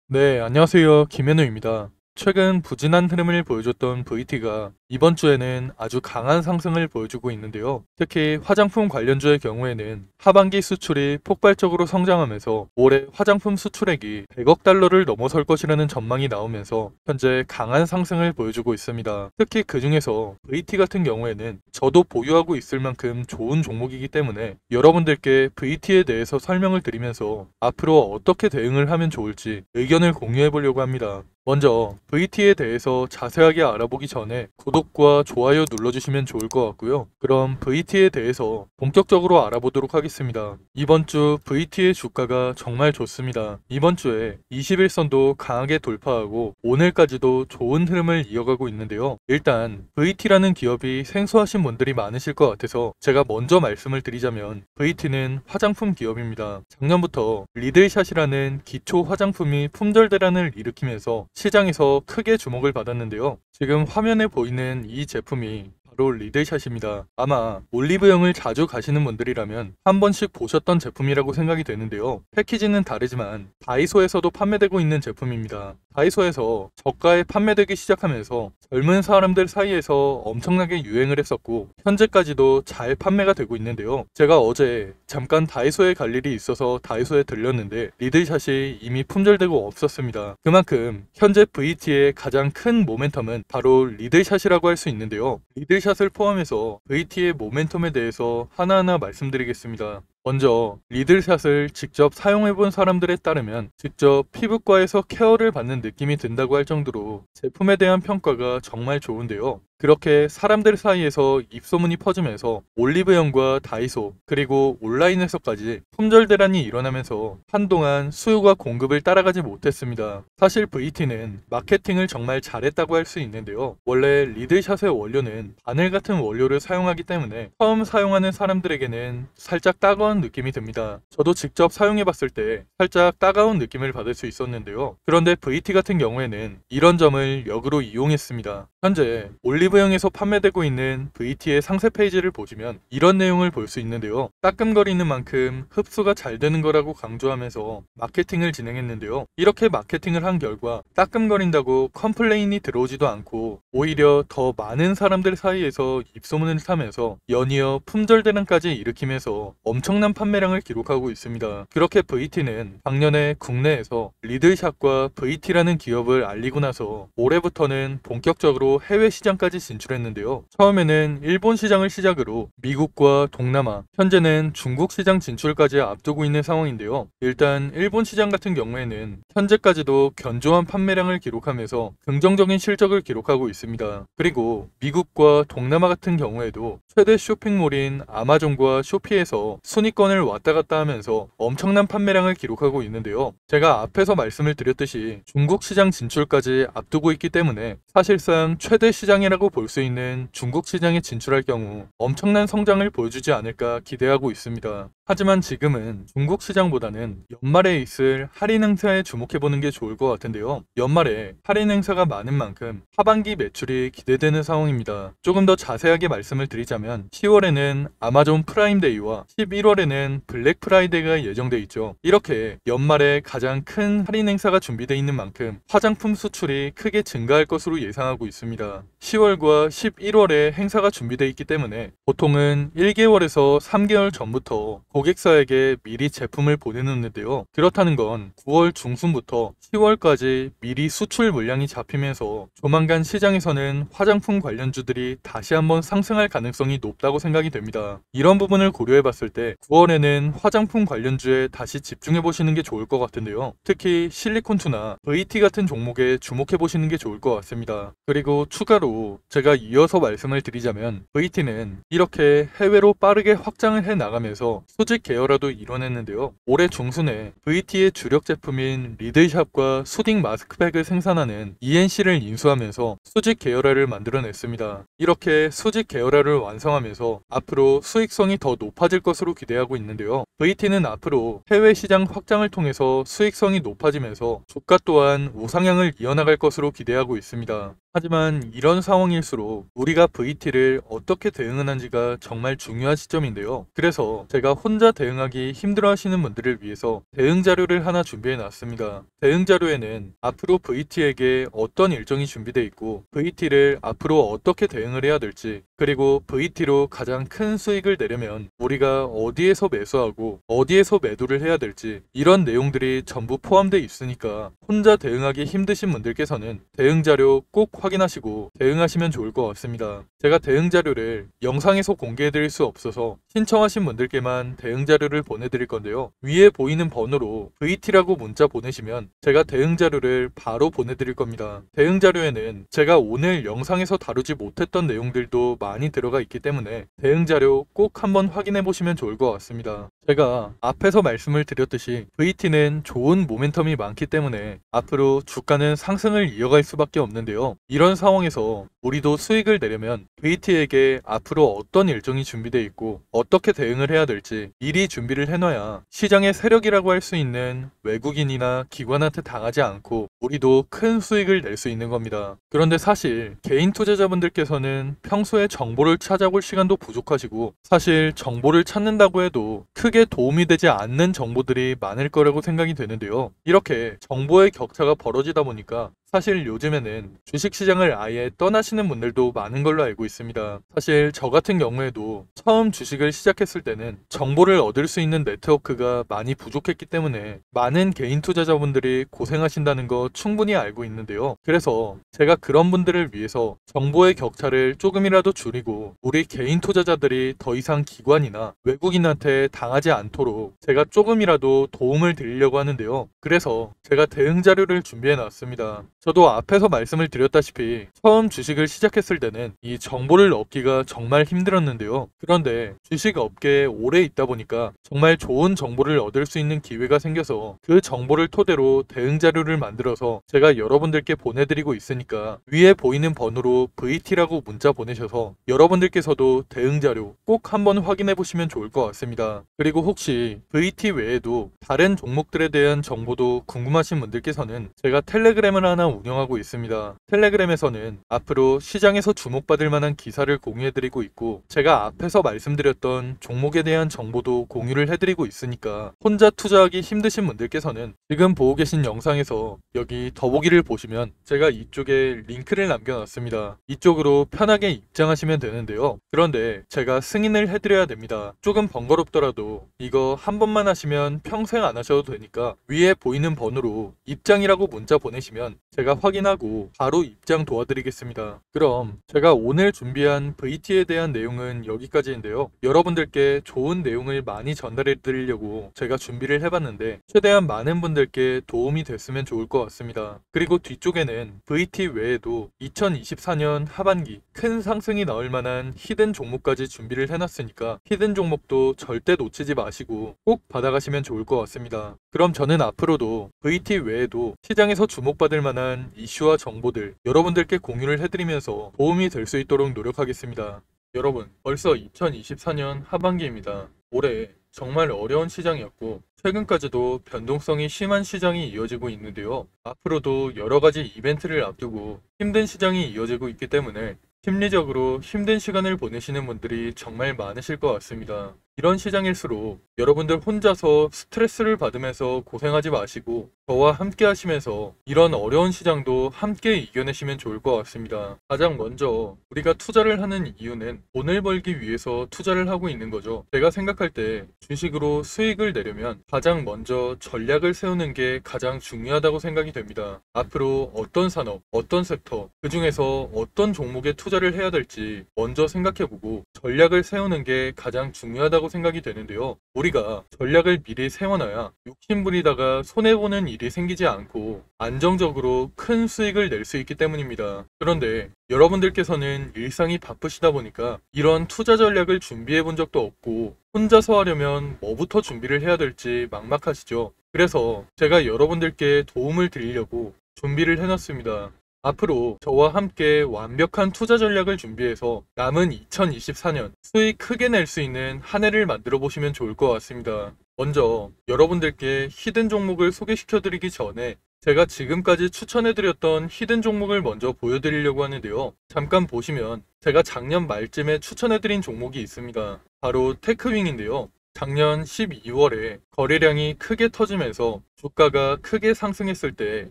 네, 안녕하세요. 김현우입니다. 최근 부진한 흐름을 보여줬던 VT가 이번 주에는 아주 강한 상승을 보여주고 있는데요. 특히 화장품 관련주의 경우에는 하반기 수출이 폭발적으로 성장하면서 올해 화장품 수출액이 100억 달러를 넘어설 것이라는 전망이 나오면서 현재 강한 상승을 보여주고 있습니다. 특히 그 중에서 VT 같은 경우에는 저도 보유하고 있을 만큼 좋은 종목이기 때문에 여러분들께 VT에 대해서 설명을 드리면서 앞으로 어떻게 대응을 하면 좋을지 의견을 공유해 보려고 합니다. 먼저 VT에 대해서 자세하게 알아보기 전에 구독과 좋아요 눌러주시면 좋을 것 같고요. 그럼 VT에 대해서 본격적으로 알아보도록 하겠습니다. 이번 주 VT의 주가가 정말 좋습니다. 이번 주에 21선도 강하게 돌파하고 오늘까지도 좋은 흐름을 이어가고 있는데요. 일단 VT라는 기업이 생소하신 분들이 많으실 것 같아서 제가 먼저 말씀을 드리자면 VT는 화장품 기업입니다. 작년부터 리들샷이라는 기초 화장품이 품절 대란을 일으키면서 시장에서 크게 주목을 받았는데요. 지금 화면에 보이는 이 제품이 바로 리들샷입니다. 아마 올리브영을 자주 가시는 분들이라면 한 번씩 보셨던 제품이라고 생각이 되는데요. 패키지는 다르지만 다이소에서도 판매되고 있는 제품입니다. 다이소에서 저가에 판매되기 시작하면서 젊은 사람들 사이에서 엄청나게 유행을 했었고 현재까지도 잘 판매가 되고 있는데요. 제가 어제 잠깐 다이소에 갈 일이 있어서 다이소에 들렸는데 리들샷이 이미 품절되고 없었습니다. 그만큼 현재 VT의 가장 큰 모멘텀은 바로 리들샷이라고 할 수 있는데요. 리들샷을 포함해서 VT의 모멘텀에 대해서 하나하나 말씀드리겠습니다. 먼저 리들샷을 직접 사용해본 사람들에 따르면 직접 피부과에서 케어를 받는 느낌이 든다고 할 정도로 제품에 대한 평가가 정말 좋은데요. 그렇게 사람들 사이에서 입소문이 퍼지면서 올리브영과 다이소 그리고 온라인에서까지 품절 대란이 일어나면서 한동안 수요가 공급을 따라가지 못했습니다. 사실 VT는 마케팅을 정말 잘했다고 할 수 있는데요. 원래 리들샷의 원료는 바늘 같은 원료를 사용하기 때문에 처음 사용하는 사람들에게는 살짝 따가운 느낌이 듭니다. 저도 직접 사용해봤을 때 살짝 따가운 느낌을 받을 수 있었는데요. 그런데 VT 같은 경우에는 이런 점을 역으로 이용했습니다. 현재 올리브영에서 판매되고 있는 VT의 상세 페이지를 보시면 이런 내용을 볼 수 있는데요. 따끔거리는 만큼 흡수가 잘 되는 거라고 강조하면서 마케팅을 진행했는데요. 이렇게 마케팅을 한 결과 따끔거린다고 컴플레인이 들어오지도 않고 오히려 더 많은 사람들 사이에서 입소문을 타면서 연이어 품절 대란까지 일으키면서 엄청난 판매량을 기록하고 있습니다. 그렇게 VT는 작년에 국내에서 리들샷과 VT라는 기업을 알리고 나서 올해부터는 본격적으로 해외 시장까지 진출했는데요. 처음에는 일본 시장을 시작으로 미국과 동남아, 현재는 중국 시장 진출까지 앞두고 있는 상황인데요. 일단 일본 시장 같은 경우에는 현재까지도 견조한 판매량을 기록하면서 긍정적인 실적을 기록하고 있습니다. 그리고 미국과 동남아 같은 경우에도 최대 쇼핑몰인 아마존과 쇼피에서 순위권을 왔다 갔다 하면서 엄청난 판매량을 기록하고 있는데요. 제가 앞에서 말씀을 드렸듯이 중국 시장 진출까지 앞두고 있기 때문에 사실상 최대 시장이라고 볼 수 있는 중국 시장에 진출할 경우 엄청난 성장을 보여주지 않을까 기대하고 있습니다. 하지만 지금은 중국 시장보다는 연말에 있을 할인 행사에 주목해보는 게 좋을 것 같은데요. 연말에 할인 행사가 많은 만큼 하반기 매출이 기대되는 상황입니다. 조금 더 자세하게 말씀을 드리자면 10월에는 아마존 프라임데이와 11월에는 블랙 프라이데이가 예정돼 있죠. 이렇게 연말에 가장 큰 할인 행사가 준비되어 있는 만큼 화장품 수출이 크게 증가할 것으로 예상하고 있습니다. 10월과 11월에 행사가 준비되어 있기 때문에 보통은 1개월에서 3개월 전부터 고객사에게 미리 제품을 보내놓는데요. 그렇다는 건 9월 중순부터 10월까지 미리 수출 물량이 잡히면서 조만간 시장에서는 화장품 관련주들이 다시 한번 상승할 가능성이 높다고 생각이 됩니다. 이런 부분을 고려해 봤을 때 9월에는 화장품 관련주에 다시 집중해 보시는 게 좋을 것 같은데요. 특히 실리콘투나 VT 같은 종목에 주목해 보시는 게 좋을 것 같습니다. 그리고 추가로 제가 이어서 말씀을 드리자면 VT는 이렇게 해외로 빠르게 확장을 해 나가면서 수직 계열화도 이뤄냈는데요. 올해 중순에 VT의 주력 제품인 리들샵과 수딩 마스크팩을 생산하는 ENC를 인수하면서 수직 계열화를 만들어냈습니다. 이렇게 수직 계열화를 완성하면서 앞으로 수익성이 더 높아질 것으로 기대하고 있는데요. VT는 앞으로 해외 시장 확장을 통해서 수익성이 높아지면서 주가 또한 우상향을 이어나갈 것으로 기대하고 있습니다. 하지만 이런 상황일수록 우리가 VT를 어떻게 대응하는지가 정말 중요한 시점인데요. 그래서 제가 혼자 대응하기 힘들어하시는 분들을 위해서 대응 자료를 하나 준비해 놨습니다. 대응 자료에는 앞으로 VT에게 어떤 일정이 준비되어 있고 VT를 앞으로 어떻게 대응을 해야 될지, 그리고 VT로 가장 큰 수익을 내려면 우리가 어디에서 매수하고 어디에서 매도를 해야 될지, 이런 내용들이 전부 포함되어 있으니까 혼자 대응하기 힘드신 분들께서는 대응 자료 꼭 확인하시고 대응하시면 좋을 것 같습니다. 제가 대응 자료를 영상에서 공개해 드릴 수 없어서 신청하신 분들께만 대응 자료를 보내드릴 건데요. 위에 보이는 번호로 VT라고 문자 보내시면 제가 대응 자료를 바로 보내드릴 겁니다. 대응 자료에는 제가 오늘 영상에서 다루지 못했던 내용들도 많이 들어가 있기 때문에 대응 자료 꼭 한번 확인해 보시면 좋을 것 같습니다. 제가 앞에서 말씀을 드렸듯이 VT는 좋은 모멘텀이 많기 때문에 앞으로 주가는 상승을 이어갈 수밖에 없는데요. 이런 상황에서 우리도 수익을 내려면 VT에게 앞으로 어떤 일정이 준비되어 있고 어떻게 대응을 해야 될지 미리 준비를 해놔야 시장의 세력이라고 할 수 있는 외국인이나 기관한테 당하지 않고 우리도 큰 수익을 낼 수 있는 겁니다. 그런데 사실 개인 투자자분들께서는 평소에 정보를 찾아볼 시간도 부족하시고, 사실 정보를 찾는다고 해도 크게 도움이 되지 않는 정보들이 많을 거라고 생각이 되는데요. 이렇게 정보의 격차가 벌어지다 보니까 사실 요즘에는 주식시장을 아예 떠나시는 분들도 많은 걸로 알고 있습니다. 사실 저 같은 경우에도 처음 주식을 시작했을 때는 정보를 얻을 수 있는 네트워크가 많이 부족했기 때문에 많은 개인 투자자분들이 고생하신다는 거 충분히 알고 있는데요. 그래서 제가 그런 분들을 위해서 정보의 격차를 조금이라도 줄이고 우리 개인 투자자들이 더 이상 기관이나 외국인한테 당하지 않도록 제가 조금이라도 도움을 드리려고 하는데요. 그래서 제가 대응 자료를 준비해 놨습니다. 저도 앞에서 말씀을 드렸다시피 처음 주식을 시작했을 때는 이 정보를 얻기가 정말 힘들었는데요. 그런데 주식 업계에 오래 있다 보니까 정말 좋은 정보를 얻을 수 있는 기회가 생겨서 그 정보를 토대로 대응 자료를 만들어서 제가 여러분들께 보내드리고 있으니까 위에 보이는 번호로 VT라고 문자 보내셔서 여러분들께서도 대응 자료 꼭 한번 확인해 보시면 좋을 것 같습니다. 그리고 혹시 VT 외에도 다른 종목들에 대한 정보도 궁금하신 분들께서는 제가 텔레그램을 하나 운영하고 있습니다. 텔레그램에서는 앞으로 시장에서 주목받을 만한 기사를 공유해드리고 있고, 제가 앞에서 말씀드렸던 종목에 대한 정보도 공유를 해드리고 있으니까 혼자 투자하기 힘드신 분들께서는 지금 보고 계신 영상에서 여기 더보기를 보시면 제가 이쪽에 링크를 남겨놨습니다. 이쪽으로 편하게 입장하시면 되는데요. 그런데 제가 승인을 해드려야 됩니다. 조금 번거롭더라도 이거 한 번만 하시면 평생 안 하셔도 되니까 위에 보이는 번호로 입장이라고 문자 보내시면 제가 확인하고 바로 입장 도와드리겠습니다. 그럼 제가 오늘 준비한 VT에 대한 내용은 여기까지인데요. 여러분들께 좋은 내용을 많이 전달해 드리려고 제가 준비를 해봤는데 최대한 많은 분들께 도움이 됐으면 좋을 것 같습니다. 그리고 뒤쪽에는 VT 외에도 2024년 하반기 큰 상승이 나올 만한 히든 종목까지 준비를 해놨으니까 히든 종목도 절대 놓치지 마시고 꼭 받아가시면 좋을 것 같습니다. 그럼 저는 앞으로도 VT 외에도 시장에서 주목받을 만한 이슈와 정보들 여러분들께 공유를 해드리면서 도움이 될 수 있도록 노력하겠습니다. 여러분, 벌써 2024년 하반기입니다. 올해 정말 어려운 시장이었고 최근까지도 변동성이 심한 시장이 이어지고 있는데요. 앞으로도 여러 가지 이벤트를 앞두고 힘든 시장이 이어지고 있기 때문에 심리적으로 힘든 시간을 보내시는 분들이 정말 많으실 것 같습니다. 이런 시장일수록 여러분들 혼자서 스트레스를 받으면서 고생하지 마시고 저와 함께 하시면서 이런 어려운 시장도 함께 이겨내시면 좋을 것 같습니다. 가장 먼저 우리가 투자를 하는 이유는 돈을 벌기 위해서 투자를 하고 있는 거죠. 제가 생각할 때 주식으로 수익을 내려면 가장 먼저 전략을 세우는 게 가장 중요하다고 생각이 됩니다. 앞으로 어떤 산업, 어떤 섹터, 그 중에서 어떤 종목에 투자를 해야 될지 먼저 생각해보고 전략을 세우는 게 가장 중요하다고 생각이 되는데요. 우리가 전략을 미리 세워놔야 욕심부리다가 손해보는 일이 생기지 않고 안정적으로 큰 수익을 낼 수 있기 때문입니다. 그런데 여러분들께서는 일상이 바쁘시다 보니까 이런 투자 전략을 준비해 본 적도 없고 혼자서 하려면 뭐부터 준비를 해야 될지 막막하시죠. 그래서 제가 여러분들께 도움을 드리려고 준비를 해놨습니다. 앞으로 저와 함께 완벽한 투자 전략을 준비해서 남은 2024년 수익 크게 낼 수 있는 한 해를 만들어 보시면 좋을 것 같습니다. 먼저 여러분들께 히든 종목을 소개시켜 드리기 전에 제가 지금까지 추천해드렸던 히든 종목을 먼저 보여드리려고 하는데요. 잠깐 보시면 제가 작년 말쯤에 추천해드린 종목이 있습니다. 바로 테크윙인데요. 작년 12월에 거래량이 크게 터지면서 주가가 크게 상승했을 때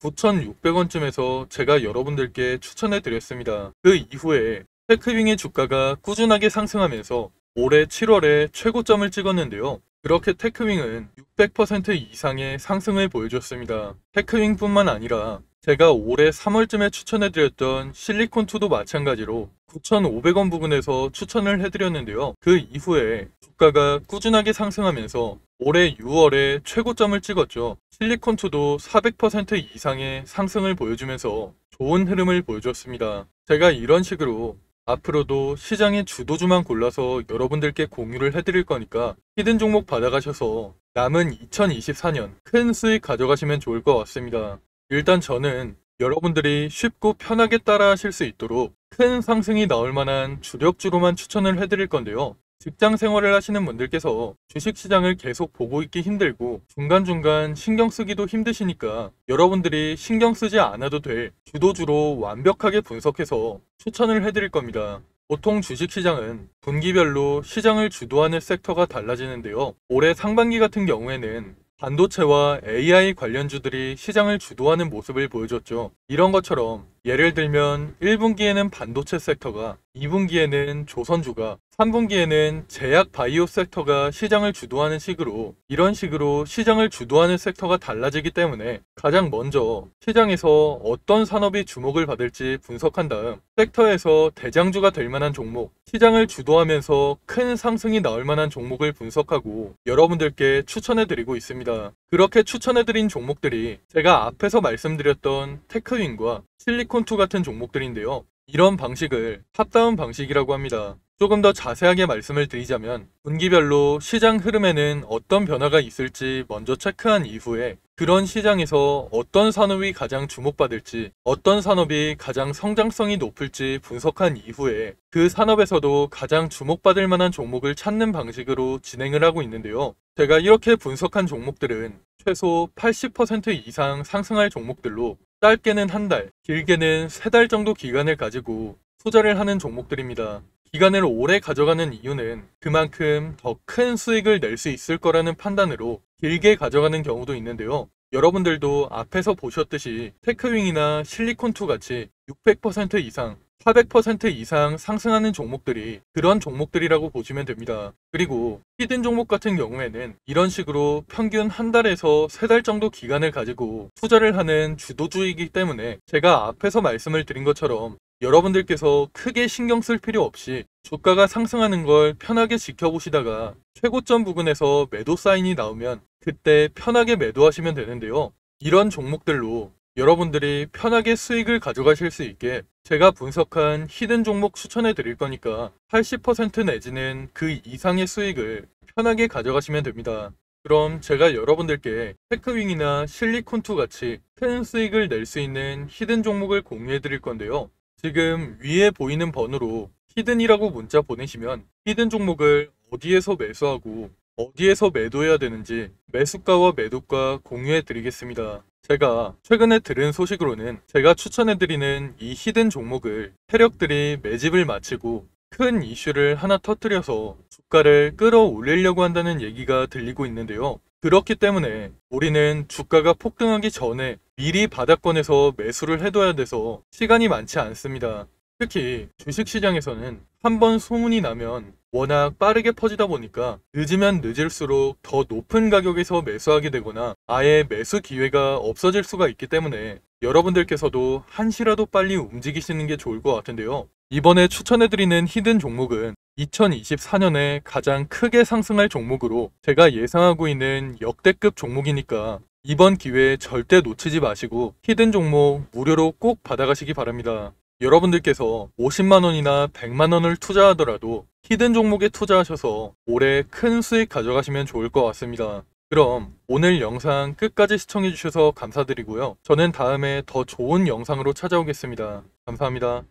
9,600원쯤에서 제가 여러분들께 추천해 드렸습니다. 그 이후에 테크윙의 주가가 꾸준하게 상승하면서 올해 7월에 최고점을 찍었는데요. 그렇게 테크윙은 600% 이상의 상승을 보여줬습니다. 테크윙뿐만 아니라 제가 올해 3월쯤에 추천해드렸던 실리콘2도 마찬가지로 9,500원 부근에서 추천을 해드렸는데요. 그 이후에 주가가 꾸준하게 상승하면서 올해 6월에 최고점을 찍었죠. 실리콘2도 400% 이상의 상승을 보여주면서 좋은 흐름을 보여줬습니다. 제가 이런 식으로 앞으로도 시장의 주도주만 골라서 여러분들께 공유를 해드릴 거니까 히든 종목 받아가셔서 남은 2024년 큰 수익 가져가시면 좋을 것 같습니다. 일단 저는 여러분들이 쉽고 편하게 따라 하실 수 있도록 큰 상승이 나올 만한 주력주로만 추천을 해드릴 건데요. 직장 생활을 하시는 분들께서 주식시장을 계속 보고 있기 힘들고 중간중간 신경 쓰기도 힘드시니까 여러분들이 신경 쓰지 않아도 될 주도주로 완벽하게 분석해서 추천을 해드릴 겁니다. 보통 주식시장은 분기별로 시장을 주도하는 섹터가 달라지는데요. 올해 상반기 같은 경우에는 반도체와 AI 관련주들이 시장을 주도하는 모습을 보여줬죠. 이런 것처럼 예를 들면 1분기에는 반도체 섹터가, 2분기에는 조선주가, 3분기에는 제약 바이오 섹터가 시장을 주도하는 식으로 이런 식으로 시장을 주도하는 섹터가 달라지기 때문에 가장 먼저 시장에서 어떤 산업이 주목을 받을지 분석한 다음 섹터에서 대장주가 될 만한 종목, 시장을 주도하면서 큰 상승이 나올 만한 종목을 분석하고 여러분들께 추천해드리고 있습니다. 그렇게 추천해드린 종목들이 제가 앞에서 말씀드렸던 테크윙과 실리콘2 같은 종목들인데요. 이런 방식을 탑다운 방식이라고 합니다. 조금 더 자세하게 말씀을 드리자면 분기별로 시장 흐름에는 어떤 변화가 있을지 먼저 체크한 이후에 그런 시장에서 어떤 산업이 가장 주목받을지, 어떤 산업이 가장 성장성이 높을지 분석한 이후에 그 산업에서도 가장 주목받을 만한 종목을 찾는 방식으로 진행을 하고 있는데요. 제가 이렇게 분석한 종목들은 최소 80% 이상 상승할 종목들로 짧게는 한 달, 길게는 3달 정도 기간을 가지고 투자를 하는 종목들입니다. 기간을 오래 가져가는 이유는 그만큼 더 큰 수익을 낼 수 있을 거라는 판단으로 길게 가져가는 경우도 있는데요. 여러분들도 앞에서 보셨듯이 테크윙이나 실리콘2 같이 600% 이상, 400% 이상 상승하는 종목들이 그런 종목들이라고 보시면 됩니다. 그리고 히든 종목 같은 경우에는 이런 식으로 평균 한 달에서 3달 정도 기간을 가지고 투자를 하는 주도주이기 때문에 제가 앞에서 말씀을 드린 것처럼 여러분들께서 크게 신경 쓸 필요 없이 주가가 상승하는 걸 편하게 지켜보시다가 최고점 부근에서 매도 사인이 나오면 그때 편하게 매도하시면 되는데요. 이런 종목들로 여러분들이 편하게 수익을 가져가실 수 있게 제가 분석한 히든 종목 추천해 드릴 거니까 80% 내지는 그 이상의 수익을 편하게 가져가시면 됩니다. 그럼 제가 여러분들께 테크윙이나 실리콘2 같이 큰 수익을 낼 수 있는 히든 종목을 공유해 드릴 건데요. 지금 위에 보이는 번호로 히든이라고 문자 보내시면 히든 종목을 어디에서 매수하고 어디에서 매도해야 되는지 매수가와 매도가 공유해 드리겠습니다. 제가 최근에 들은 소식으로는 제가 추천해 드리는 이 히든 종목을 세력들이 매집을 마치고 큰 이슈를 하나 터뜨려서 주가를 끌어올리려고 한다는 얘기가 들리고 있는데요. 그렇기 때문에 우리는 주가가 폭등하기 전에 미리 바닥권에서 매수를 해둬야 돼서 시간이 많지 않습니다. 특히 주식시장에서는 한번 소문이 나면 워낙 빠르게 퍼지다 보니까 늦으면 늦을수록 더 높은 가격에서 매수하게 되거나 아예 매수 기회가 없어질 수가 있기 때문에 여러분들께서도 한시라도 빨리 움직이시는 게 좋을 것 같은데요. 이번에 추천해드리는 히든 종목은 2024년에 가장 크게 상승할 종목으로 제가 예상하고 있는 역대급 종목이니까 이번 기회에 절대 놓치지 마시고 히든 종목 무료로 꼭 받아가시기 바랍니다. 여러분들께서 50만원이나 100만원을 투자하더라도 히든 종목에 투자하셔서 올해 큰 수익 가져가시면 좋을 것 같습니다. 그럼 오늘 영상 끝까지 시청해주셔서 감사드리고요. 저는 다음에 더 좋은 영상으로 찾아오겠습니다. 감사합니다.